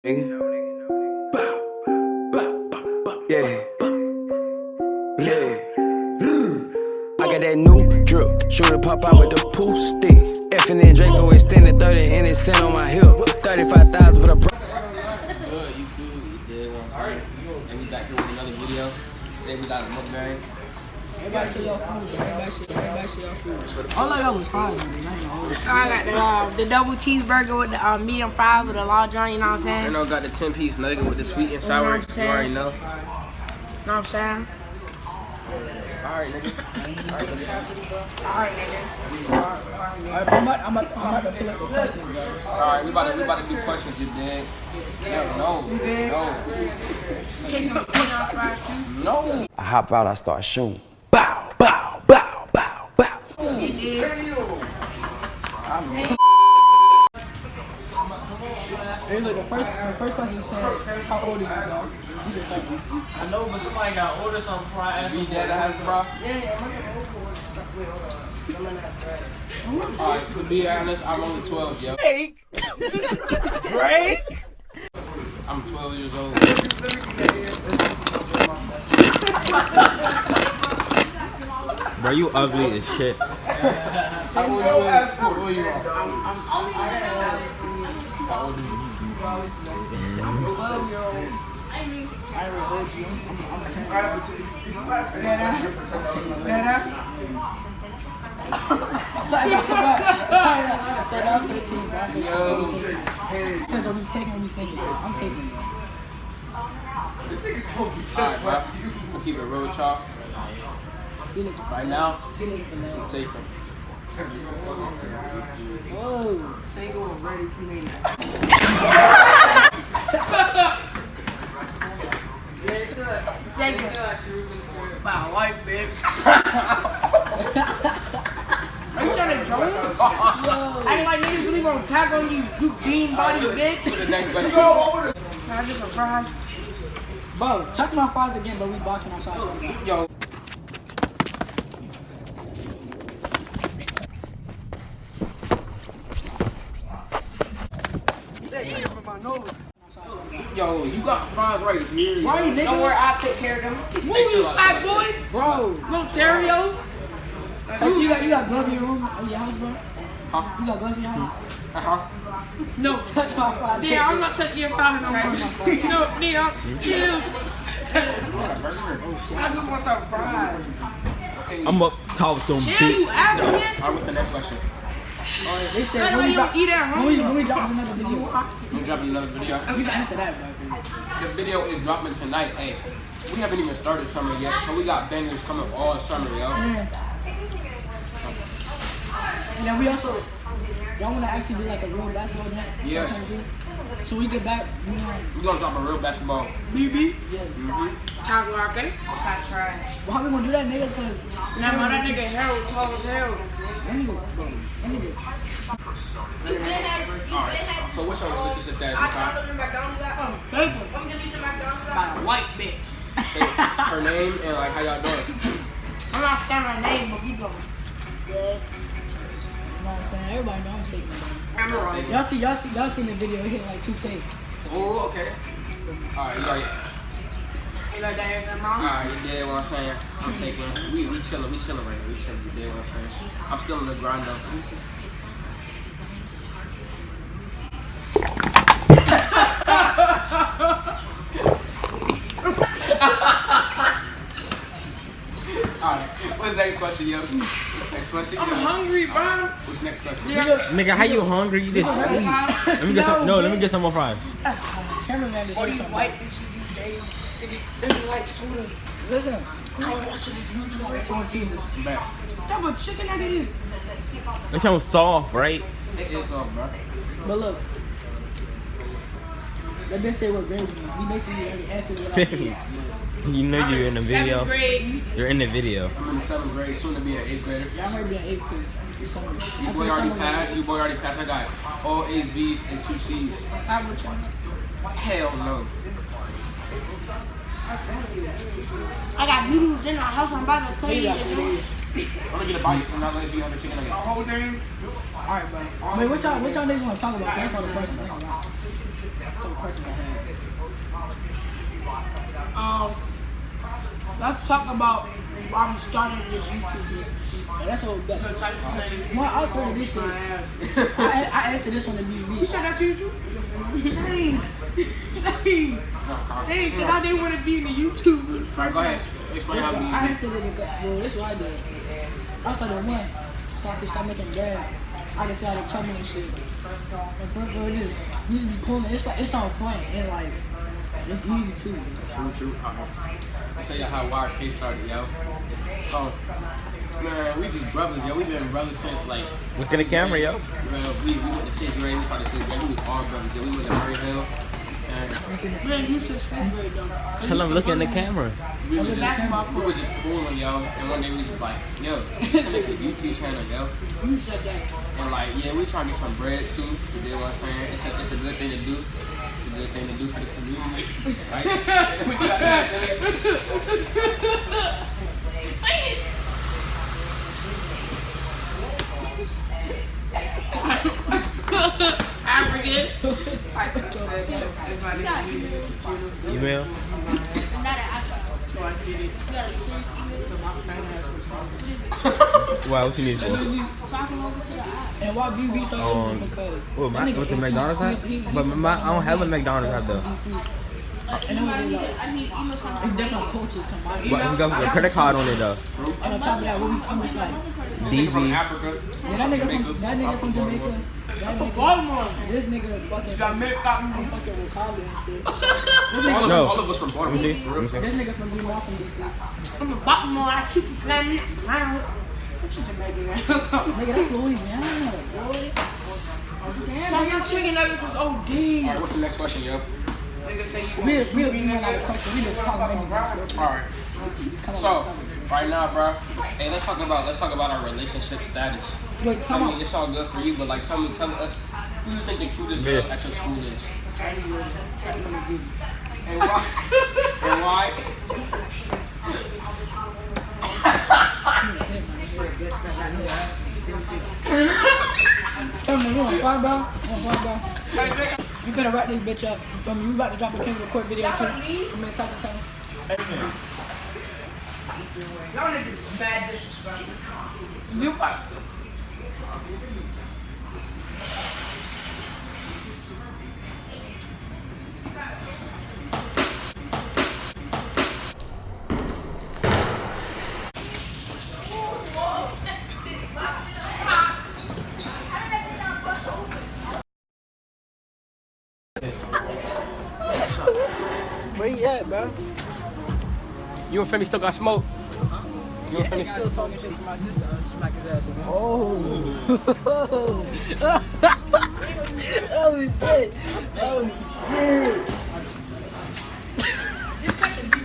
Nigga. Yeah. I got that new drip. Shooter pop out with the pool stick. Effing and Draco extended 30 and it's sent on my hip. 35,000 for the Good, YouTube, you did one side. And we back here with another video. Today we got a mukbang. Everybody show your food, everybody show your food. All I got was fries, man. I got the double cheeseburger with the medium fries with the large joint, you know what I'm saying? And I got the 10-piece nugget with the sweet and sour. You already know. You know what I'm saying? Alright, nigga. Alright, I'm about to pull up the questions, bro. Alright, we about to do questions, you dig? No. Take some $20 fries, too. No. I hop out, I start shooting. Bow, bow, bow, bow, bow. You did. Look, the first question said, how old is you, bro? I know, but somebody got to order something before I ask Be them. dead, I have bro. Alright, to be honest, I'm only 12, yo. Break? I'm 12 years old. Bro, you ugly as shit. How old are you? How old are you? I will hold you. I'm 13, bro. Yo. Since I'm taking I'm taking it. Alright, bro. We'll keep it real, y'all. Right now, I'm taking. Whoa, single and ready to name it. Take it. By a white bitch. Are you trying to join? Acting like niggas really gonna pack on you, you bean body bitch. The next question. Can I get some fries? Bro, touch my fries again, but we boxing outside. Yo. Yo, you got fries right here. Why you nigga? Don't worry, I'll take care of them. Move, fat boy. Bro, no Terrio. You got gloves in your room, in your house, bro? Huh? You got gloves in your house? No, touch my fries. Yeah, I'm not touching your fries no more. No, Neon, chill. I just want some fries. Okay. I'm up talk to them, Chill, bitch. you African? Alright, what's the next question? They said, when we drop another video. I'm dropping another video. You can answer that, bro. The video is dropping tonight. Hey, we haven't even started summer yet, so we got bangers coming all summer, yo. And then we also, y'all want to actually do like a real basketball game? Yes. So we get back, We're gonna drop a real basketball. BB? Yeah. Got trash. Well, how we gonna do that, nigga? Cause Now, that nigga Harold tall as hell. that nigga. Alright, so what's your relationship status? I told him McDonald's out. Paper. I'm gonna leave the McDonald's By out. a white bitch. Her name and like how y'all doing? I'm not saying her name, but we going. Good. You know what I'm saying? Everybody know I'm taking it. Y'all seen the video? It hit like 2K. Oh, okay. Alright, you like. You like that answer, mom? Alright, you did what I'm saying. I'm taking. We chilling right now. We chilling. You did what I'm saying. I'm still in the grind though. Let me see. Alright, what's the next question, yo? Next question, yo. I'm hungry, bro. What's the next question? Nigga, how you hungry? You just let me get some. No, let me get some more fries. Cameraman just All said these something. white bitches these days, they like soda. Listen. I was watching this YouTube video on Jesus. Back. What type of chicken that is? It sounds soft, right? It is off, bro. But look. Let me say what grade we in. We basically already answered what I Fifth. did. You know you're in the video. 7th grade. You're in the video. I'm in the 7th grade, soon to be an 8th grader. Yeah, I might be an 8th kid. You boy already passed. You boy already passed. I got all A's, B's, and 2 C's. I would try. Hell no. I got noodles in our house. I'm about to play it. I'm gonna get a bite and I'll let you have the chicken again. Whole thing. Alright, bro. Wait, what y'all niggas want to talk about? That's all the questions. So question I had. Let's talk about why we started this YouTube business. That's all better. When I started this shit, I answered this on the BB. You said that to you? Same. Same, because I didn't want to be in the YouTube. Alright, go ahead. Explain how I answered it because, well, this is what I did. I started one, so I could start making bread. I could see all the trouble and shit. And for it just used to be cool. And it's on fun and like it's easy too. True. I'll tell you how our case started, yo. So, man, we just brothers, yo. We been brothers since like. Look in the camera, yo. Well, we went to 6th grade. We started 6th grade. We was all brothers, yo. We went to Murray Hill. Man, you said 6th grade though. Tell him look in the camera. We was just cooling, yo. And one day we was just like, yo, we should make a YouTube channel, yo. You said that. And like, yeah, we trying to get some bread too. You know what I'm saying? It's a good thing to do. It's a good thing to do for the community, right? We got that. Say it. African. Email. Wow, what you need for? And why BB started because With the McDonald's hat? But I don't have a McDonald's hat though. and it was like different cultures come out. But he got a credit card on it though. And on top of that, where we from is like DV. Africa. yeah, that nigga from Jamaica. That nigga, Baltimore. this nigga fucking fucking Wakanda and shit. No. All of us from Baltimore. Let me see. This nigga from New York from DC. I'm a Baltimore. I shoot you, slam me. What you Jamaican now? Nigga, that's Louisiana, boy. Damn, your chicken nuggets was OD. Alright, what's the next question, yo? Nigga say you We want to shoot me, not a nigga. question. We just talking about it. Alright. So, right now, bro, hey, let's talk about our relationship status. Wait, I come mean, on. it's all good for you, but like, tell us, who you think the cutest girl at your school is? And why? And why? Come on, you want to fight, bro? You finna wrap this bitch up. You feel me? We about to drop a King of the Court video too. I'm gonna touch the channel. Y'all niggas is bad disrespect. You fight. Where you at, bro? You and Femi still got smoke? You and Femi Still talking shit to my sister. I'll smack his ass again. Oh. Oh shit. Oh shit.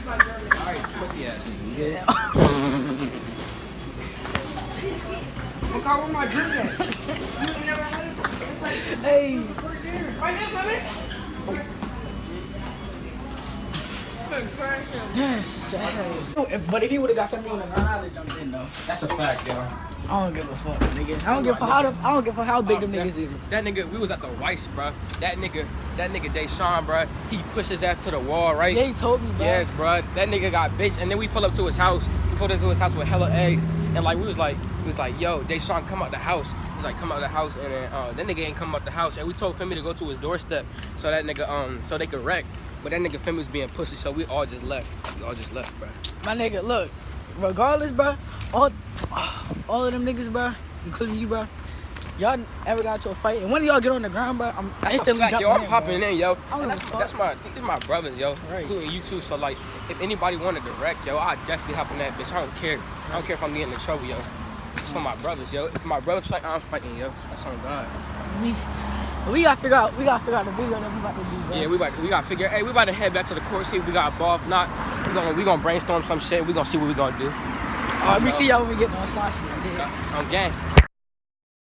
Alright, pussy ass. Yeah. Look out where my drink at. You never had it? It's like, Hey. right there, Femi. Yes. But if he would have got Femi on the ground, I'd have jumped in though. That's a fact, yo. I don't give a fuck, nigga. I don't give a fuck how big them niggas is. That nigga, we was at the Weiss, bro. That nigga Deshaun, bro. He pushed his ass to the wall, right? Yeah, he told me, bro. Yes, bro. That nigga got bitch, and then we pull up to his house. We pulled up to his house with hella eggs, and like we was like, yo, Deshaun, come out the house. He's like, come out the house, and then that nigga ain't come out the house, and we told Femi to go to his doorstep, so that nigga, so they could wreck. But that nigga Femi was being pussy, so we all just left. Bro. My nigga, look, regardless, bro, all of them niggas, bro, including you, bro, y'all ever got into a fight, and when y'all get on the ground, bro, I'm instantly fact, jumping yo, I'm in, popping bro. in, yo. I don't And give a that's fuck. these my brothers, yo, Right. including you too. So like, if anybody wanted to wreck, yo, I'd definitely hop in that bitch. I don't care. I don't care if I'm getting in trouble, yo. It's for my brothers, yo. If my brothers fight, I'm fighting, yo. That's on God. We gotta figure out the video that we about to do, bro. Yeah, we gotta figure. Hey, we about to head back to the court, see if we got a ball. If not, we gonna brainstorm some shit. We gonna see what we gonna do. Alright, we see y'all when we get on slide shit. I'm gang.